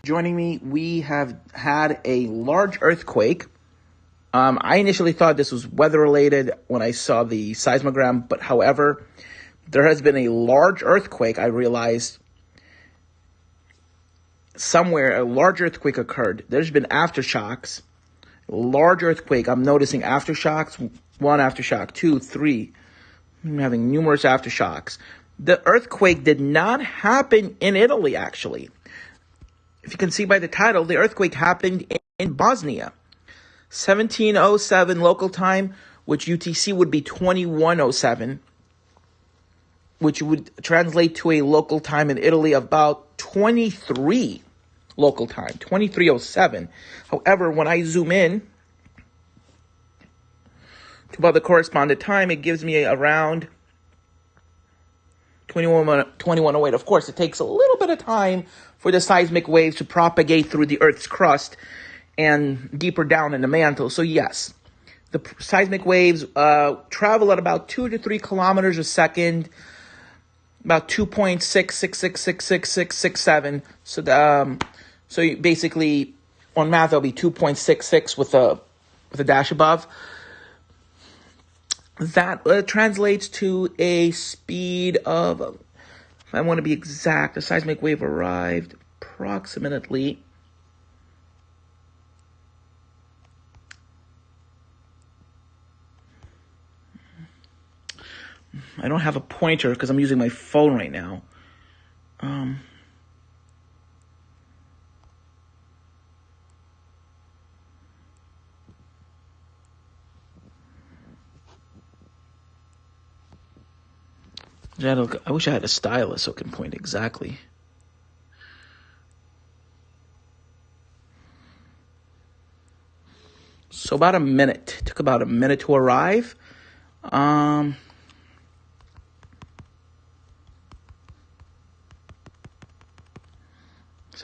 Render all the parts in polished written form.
joining me. We have had a large earthquake. I initially thought this was weather-related when I saw the seismogram, but however, there has been a large earthquake. I realized somewhere a large earthquake occurred. There's been aftershocks. Large earthquake. I'm noticing aftershocks. 1 aftershock, 2, 3. I'm having numerous aftershocks. The earthquake did not happen in Italy, actually. If you can see by the title, the earthquake happened in Bosnia. 1707 local time, which UTC would be 2107, which would translate to a local time in Italy of about 23 local time, 2307. However, when I zoom in to about the corresponding time, it gives me around 2108. Of course, it takes a little bit of time for the seismic waves to propagate through the Earth's crust and deeper down in the mantle. So yes, the seismic waves travel at about 2 to 3 kilometers a second, about 2.66666667. So you basically, on math, that'll be 2.66 with a dash above. That translates to a speed of, if I want to be exact, the seismic wave arrived approximately I don't have a pointer because I'm using my phone right now. I wish I had a stylus so I can point exactly. So about a minute. It took about a minute to arrive.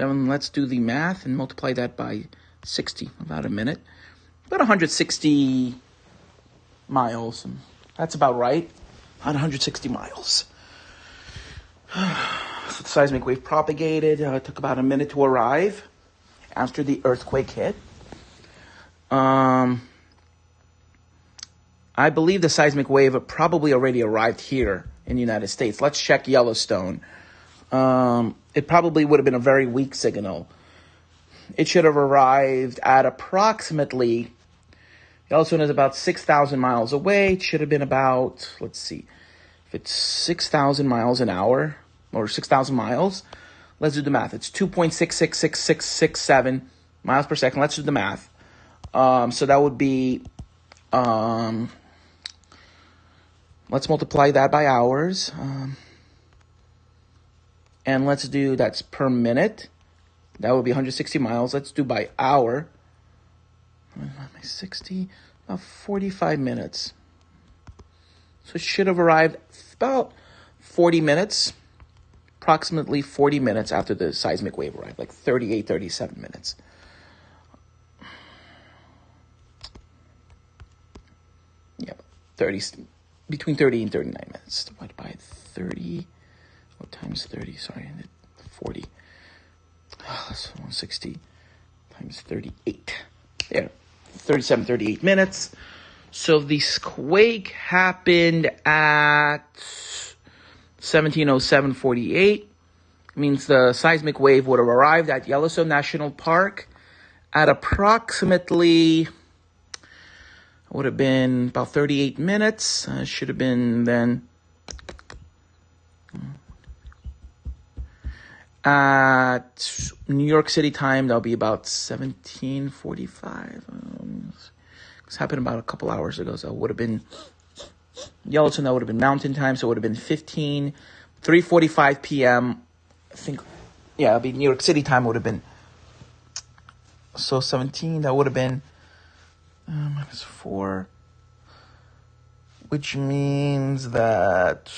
Let's do the math and multiply that by 60. About a minute. About 160 miles. That's about right. About 160 miles. So the seismic wave propagated. It took about a minute to arrive after the earthquake hit. I believe the seismic wave probably already arrived here in the United States. Let's check Yellowstone. It probably would have been a very weak signal. It should have arrived at approximately, Yellowstone is about 6,000 miles away. It should have been about, let's see, if it's 6,000 miles an hour, or 6,000 miles, let's do the math. It's 2.666667 miles per second. Let's do the math. So that would be, let's multiply that by hours. And let's do, that's per minute. That would be 160 miles. Let's do by hour. 60, about 45 minutes. So it should have arrived about 40 minutes, approximately 40 minutes after the seismic wave arrived, like 38, 37 minutes. Yeah, between 30 and 39 minutes. Divided by 30, times 30, sorry, 40. That's 160 times 38. Yeah, 37, 38 minutes. So this quake happened at 1707:48. Means the seismic wave would have arrived at Yellowstone National Park at approximately, would have been about 38 minutes. Should have been then at New York City time. That'll be about 17:45. This happened about a couple hours ago, so it would have been Yellowstone. That would have been Mountain Time, so it would have been 3:45 p.m. I think, yeah, it'd be New York City time. Would have been, so 17. That would have been minus 4, which means that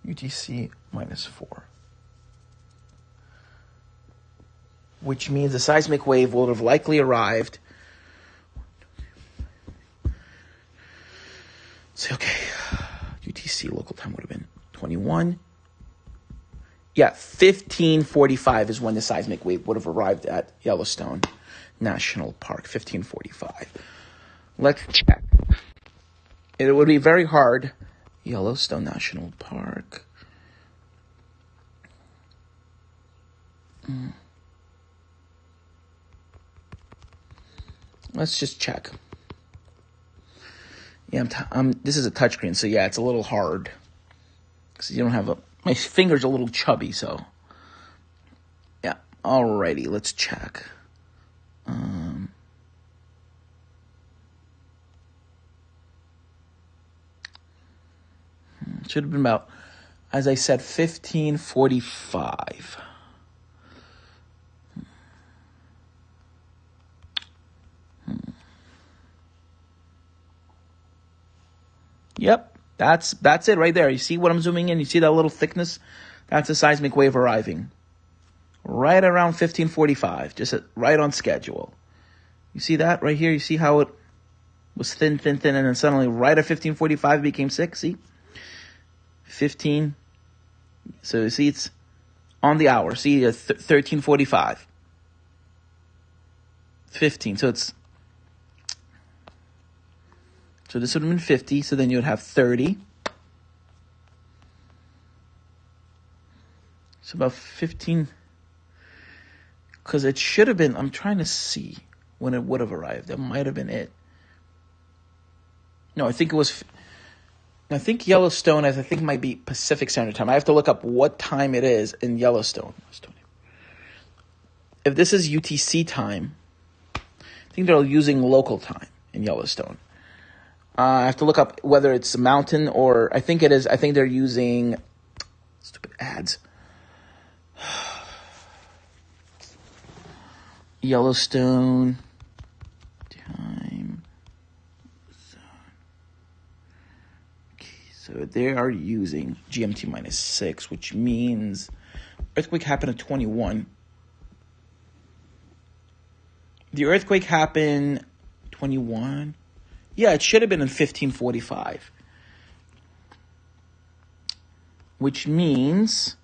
UTC minus 4. Which means the seismic wave would have likely arrived. Say, okay, UTC local time would have been 21. Yeah, 1545 is when the seismic wave would have arrived at Yellowstone National Park. 1545. Let's check. It would be very hard. Yellowstone National Park. Let's just check. Yeah, this is a touchscreen, so yeah, it's a little hard. Because you don't have my finger's a little chubby, so. Yeah, alrighty, let's check. Should have been about, as I said, 1545. Yep, that's it right there. You see what I'm zooming in? You see that little thickness? That's a seismic wave arriving. Right around 1545, just right on schedule. You see that right here? You see how it was thin, and then suddenly right at 1545 it became 6, see? 15. So you see it's on the hour. See, 1345. 15. So this would have been 50. So then you would have 30. So about 15. Because it should have been, I'm trying to see when it would have arrived. That might have been it. No, I think Yellowstone, I think might be Pacific Standard Time. I have to look up what time it is in Yellowstone. If this is UTC time, I think they're using local time in Yellowstone. I have to look up whether it's mountain or, I think it is, I think they're using, stupid ads. Yellowstone time. So they are using GMT -6, which means earthquake happened at 21. The earthquake happened 21. Yeah, it should have been in 1545. Which means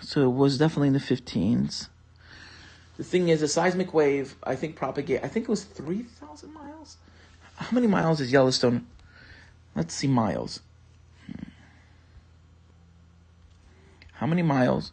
So it was definitely in the 15s. The thing is, a seismic wave, I think it was 3,000 miles? How many miles is Yellowstone? Let's see miles. How many miles?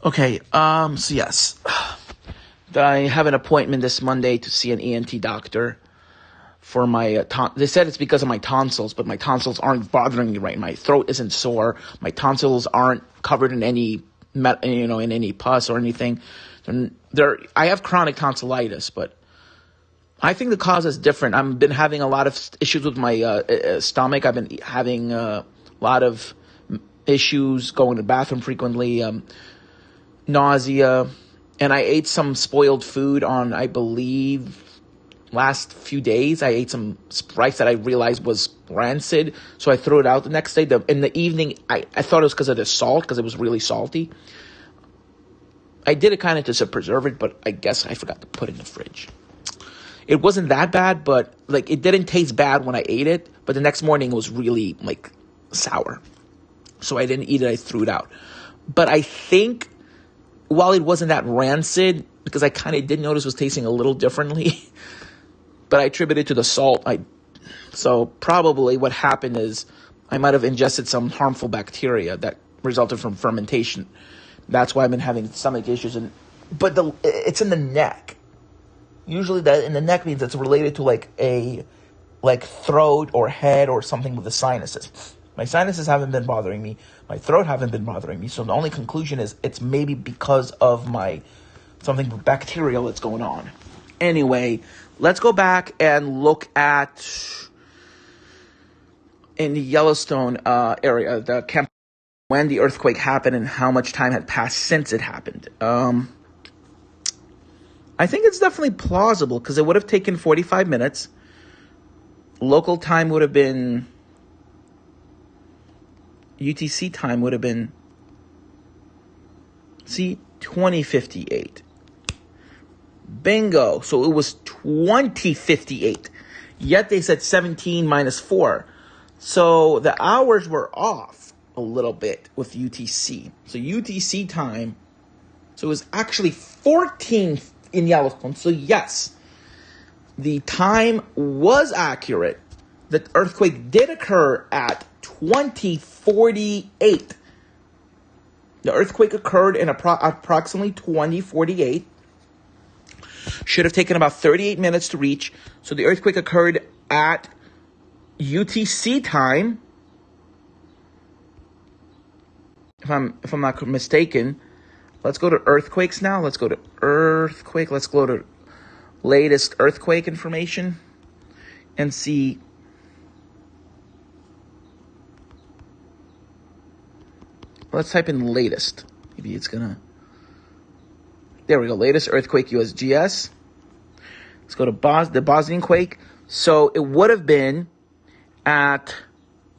Okay, so yes. I have an appointment this Monday to see an ENT doctor for my they said it's because of my tonsils, but my tonsils aren't bothering me right. My throat isn't sore. My tonsils aren't covered in any in any pus or anything. I have chronic tonsillitis, but I think the cause is different. I've been having a lot of issues with my stomach. I've been having a lot of issues going to the bathroom frequently, nausea, and I ate some spoiled food on, I believe, last few days. I ate some rice that I realized was rancid, so I threw it out the next day. In the evening, I thought it was because of the salt, because it was really salty. I did it kind of to preserve it, but I guess I forgot to put it in the fridge. It wasn't that bad, but it didn't taste bad when I ate it, but the next morning it was really sour. So I didn't eat it, I threw it out. But I think while it wasn't that rancid, because I kind of did notice it was tasting a little differently, but I attribute it to the salt. So probably what happened is I might have ingested some harmful bacteria that resulted from fermentation. That's why I've been having stomach issues. But it's in the neck. Usually that in the neck means it's related to a throat or head or something with the sinuses. My sinuses haven't been bothering me. My throat haven't been bothering me. So the only conclusion is it's maybe because of something bacterial that's going on. Anyway, let's go back and look at in the Yellowstone area, the camp, when the earthquake happened and how much time had passed since it happened. I think it's definitely plausible because it would have taken 45 minutes. Local time would have been, UTC time would have been, see, 2058. Bingo. So it was 2058. Yet they said 17 minus 4. So the hours were off a little bit with UTC. So UTC time, so it was actually 14 in Yellowstone. So yes, the time was accurate. The earthquake did occur at 2048. The earthquake occurred in approximately 2048. Should have taken about 38 minutes to reach. So the earthquake occurred at UTC time, if I'm not mistaken. Let's go to earthquakes now. Let's go to earthquake. Let's go to latest earthquake information and see. Let's type in latest. Maybe it's gonna. There we go. Latest earthquake USGS. Let's go to the Bosnian quake. So it would have been at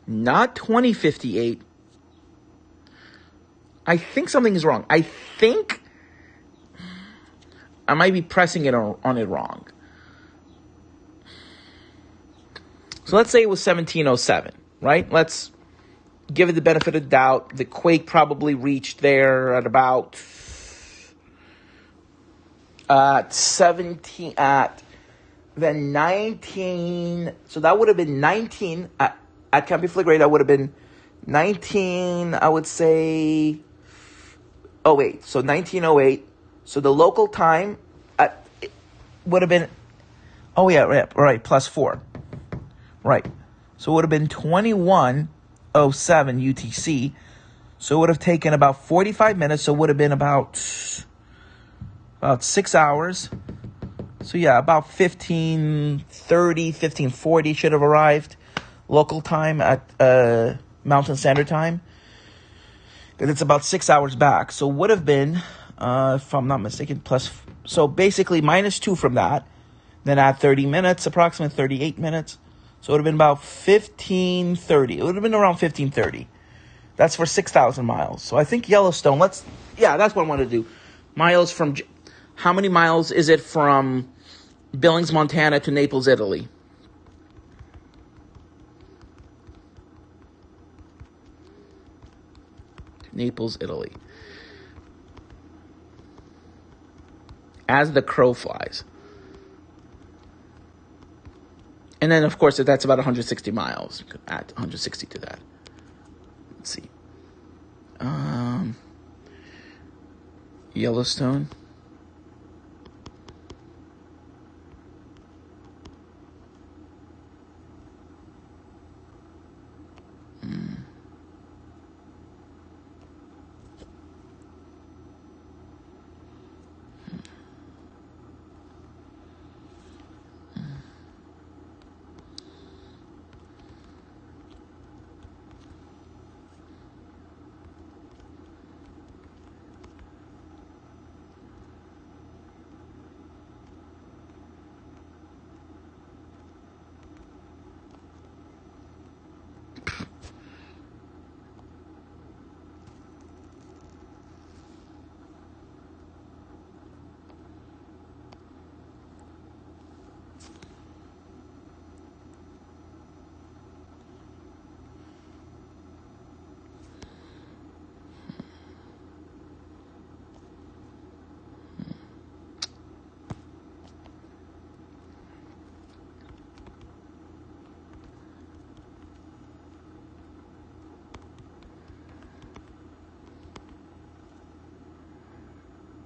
not 2058. I think something is wrong. I think I might be pressing it on it wrong. So let's say it was 1707, right? Let's give it the benefit of the doubt. The quake probably reached there at about 19. So that would have been 19 at Camp Flagrate. That would have been 19. I would say 08. So 1908. So the local time would have been. Oh yeah, right. Plus 4. Right. So it would have been 2107 UTC. So it would have taken about 45 minutes. So it would have been about 6 hours. So yeah, about 15:30, 15:40 should have arrived local time at Mountain Standard Time. Because it's about 6 hours back. So would have been, if I'm not mistaken, so basically minus 2 from that. Then add 30 minutes, approximately 38 minutes. So it would have been about 15:30. It would have been around 15:30. That's for 6,000 miles. So I think Yellowstone, that's what I want to do. Miles from, how many miles is it from Billings, Montana to Naples, Italy? Naples, Italy. As the crow flies. And then, of course, if that's about 160 miles, you could add 160 to that. Let's see. Yellowstone.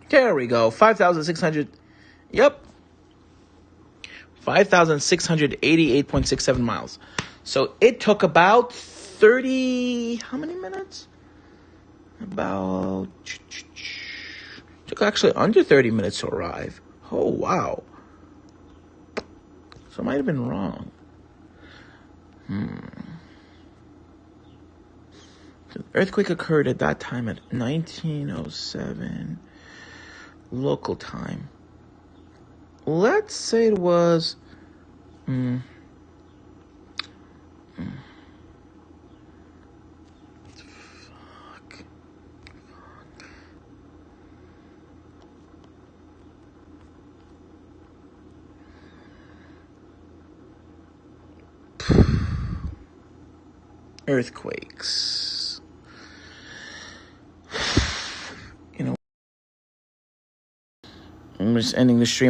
There we go. 5,600. Yep. 5,688.67 miles. So it took about 30, how many minutes? Took actually under 30 minutes to arrive. Oh, wow. So I might have been wrong. So the earthquake occurred at that time at 1907 local time. Let's say it was earthquakes. You know, I'm just ending the stream.